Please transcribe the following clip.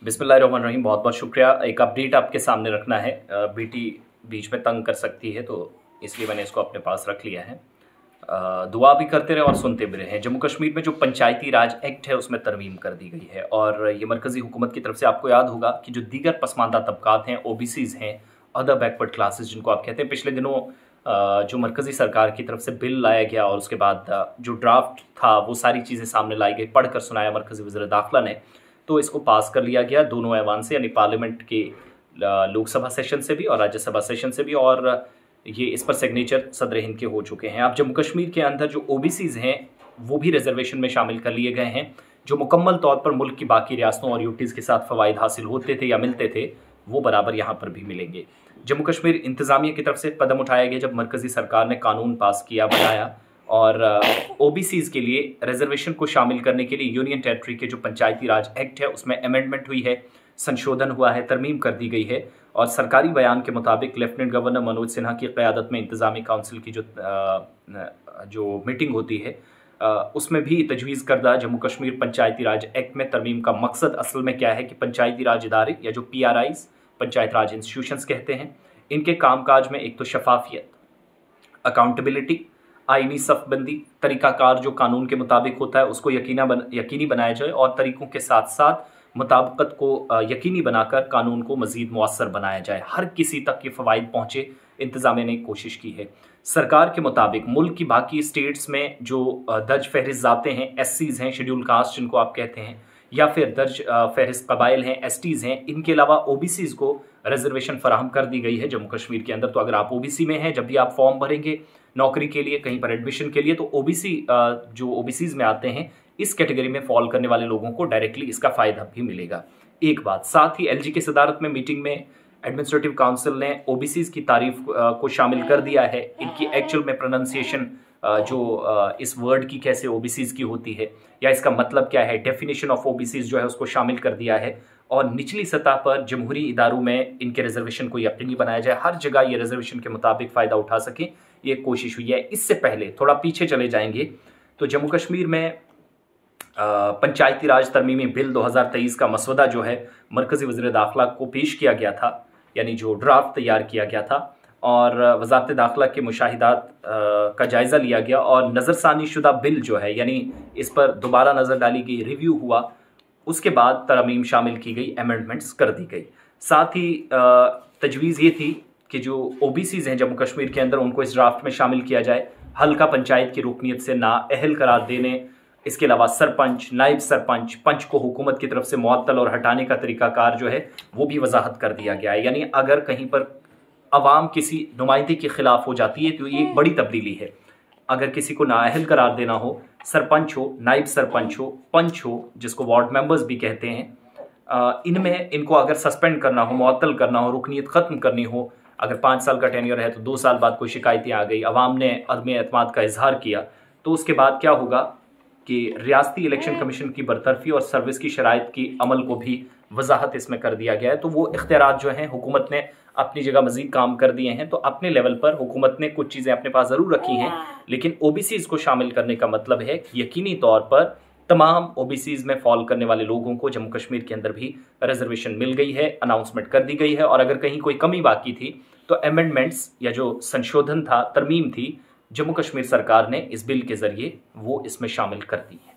बिस्मिल्लाहिर्रहमानिर्रहीम। बहुत बहुत शुक्रिया। एक अपडेट आपके सामने रखना है। बेटी बीच में तंग कर सकती है तो इसलिए मैंने इसको अपने पास रख लिया है। दुआ भी करते रहे और सुनते भी रहे। जम्मू कश्मीर में जो पंचायती राज एक्ट है उसमें तरमीम कर दी गई है और ये मरकज़ी हुकूमत की तरफ से आपको याद होगा कि जो दीगर पसमानदा तबकात हैं, ओबीसीज़ हैं, अदर बैकवर्ड क्लासेस जिनको आप कहते हैं, पिछले दिनों जो मरकज़ी सरकार की तरफ से बिल लाया गया और उसके बाद जो ड्राफ्ट था वो सारी चीज़ें सामने लाई गई, पढ़कर सुनाया मरकज़ी वज़ीर दाखिला ने, तो इसको पास कर लिया गया दोनों ऐवान से, यानी पार्लियामेंट के लोकसभा सेशन से भी और राज्यसभा सेशन से भी, और ये इस पर सिग्नेचर सदर हिंद के हो चुके हैं। अब जम्मू कश्मीर के अंदर जो ओबीसीज़ हैं वो भी रिजर्वेशन में शामिल कर लिए गए हैं। जो मुकम्मल तौर पर मुल्क की बाकी रियासतों और यूटीज़ के साथ फ़वाइद हासिल होते थे या मिलते थे वो बराबर यहाँ पर भी मिलेंगे। जम्मू कश्मीर इंतज़ामिया की तरफ से कदम उठाया गया जब मरकज़ी सरकार ने कानून पास किया, बनाया और ओबीसीज़ के लिए रिजर्वेशन को शामिल करने के लिए यूनियन टेरिटरी के जो पंचायती राज एक्ट है उसमें अमेंडमेंट हुई है, संशोधन हुआ है, तरमीम कर दी गई है। और सरकारी बयान के मुताबिक लेफ्टिनेंट गवर्नर मनोज सिन्हा की क़यादत में इंतज़ामी काउंसिल की जो मीटिंग होती है उसमें भी तजवीज़ करदा जम्मू कश्मीर पंचायती राज एक्ट में तरमीम का मकसद असल में क्या है कि पंचायती राज इदारे या जो PRIs, पंचायत राज इंस्टीट्यूशंस कहते हैं, इनके कामकाज में एक तो शफाफियत, अकाउंटेबिलिटी, आईनी सफ़बंदी, तरीक़ाकार जो कानून के मुताबिक होता है उसको यकीनी बनाया जाए और तरीक़ों के साथ साथ मुताबिकत को यकीनी बनाकर कानून को मज़ीद मुअस्सर बनाया जाए, हर किसी तक ये फ़वाइद पहुँचे। इंतज़ामिया ने कोशिश की है। सरकार के मुताबिक मुल्क की बाकी स्टेट्स में जो दर्ज फहरिस्त ज़ातें हैं, SCs हैं, शेड्यूल कास्ट जिनको आप कहते हैं, या फिर दर्ज फहरिस्त कबाइल हैं, STs हैं, इनके अलावा OBCs को रिजर्वेशन फराहम कर दी गई है जम्मू कश्मीर के अंदर। तो अगर आप OBC में हैं, जब भी आप फॉर्म भरेंगे नौकरी के लिए, कहीं पर एडमिशन के लिए, तो OBC जो OBCs में आते हैं इस कैटेगरी में फॉल करने वाले लोगों को डायरेक्टली इसका फ़ायदा भी मिलेगा। एक बात, साथ ही LG की सदारत में मीटिंग में एडमिनिस्ट्रेटिव काउंसिल ने OBCs की तारीफ को शामिल कर दिया है। इनकी एक्चुअल में प्रोनाउंसिएशन जो इस वर्ड की कैसे OBCs की होती है या इसका मतलब क्या है, डेफिनेशन ऑफ OBCs जो है उसको शामिल कर दिया है और निचली सतह पर जमहूरी इदारों में इनके रिजर्वेशन को यकीनी बनाया जाए, हर जगह ये रिजर्वेशन के मुताबिक फ़ायदा उठा सकें, ये कोशिश हुई है। इससे पहले थोड़ा पीछे चले जाएंगे तो जम्मू कश्मीर में पंचायती राज तरमीमी बिल 2023 का मसवदा जो है मरकज़ी वज़ीर दाखिला को पेश किया गया था, यानी जो ड्राफ्ट तैयार किया गया था, और वज़ारत दाखिला के मुशाहिदात का जायज़ा लिया गया और नज़रसानी शुदा बिल जो है, यानी इस पर दोबारा नज़र डाली गई, रिव्यू हुआ, उसके बाद तरमीम शामिल की गई, अमेंडमेंट्स कर दी गई। साथ ही तजवीज़ ये थी कि जो OBCs हैं जम्मू कश्मीर के अंदर उनको इस ड्राफ्ट में शामिल किया जाए, हल्का पंचायत की रुकनीत से नाअहल करार देने, इसके अलावा सरपंच, नायब सरपंच, पंच को हुकूमत की तरफ से मुअत्तल और हटाने का तरीक़ाकार जो है वो भी वजाहत कर दिया गया है। यानी अगर कहीं पर अवाम किसी नुमाइंदे के ख़िलाफ़ हो जाती है तो ये एक बड़ी तब्दीली है। अगर किसी को नाअहल करार देना हो, सरपंच हो, नायब सरपंच हो, पंच हो, जिसको वार्ड मेंबर्स भी कहते हैं, इनमें इनको अगर सस्पेंड करना हो, मुअत्तल करना हो, रुकनीत ख़त्म करनी हो, अगर 5 साल का टेन्योर है तो 2 साल बाद कोई शिकायतें आ गई, अवाम ने अदम एतमाद का इजहार किया, तो उसके बाद क्या होगा कि रियासती इलेक्शन कमीशन की बरतरफी और सर्विस की शराइत की अमल को भी वजाहत इसमें कर दिया गया है। तो वो इख्तियारात जो हैं हुकूमत ने अपनी जगह मजीद काम कर दिए हैं। तो अपने लेवल पर हुकूमत ने कुछ चीज़ें अपने पास ज़रूर रखी हैं, लेकिन OBCs को शामिल करने का मतलब है कि यकीनी तौर पर तमाम OBCs में फॉल करने वाले लोगों को जम्मू कश्मीर के अंदर भी रिजर्वेशन मिल गई है, अनाउंसमेंट कर दी गई है। और अगर कहीं कोई कमी बाकी थी तो अमेंडमेंट्स या जो संशोधन था, तरमीम थी, जम्मू कश्मीर सरकार ने इस बिल के ज़रिए वो इसमें शामिल कर दी है।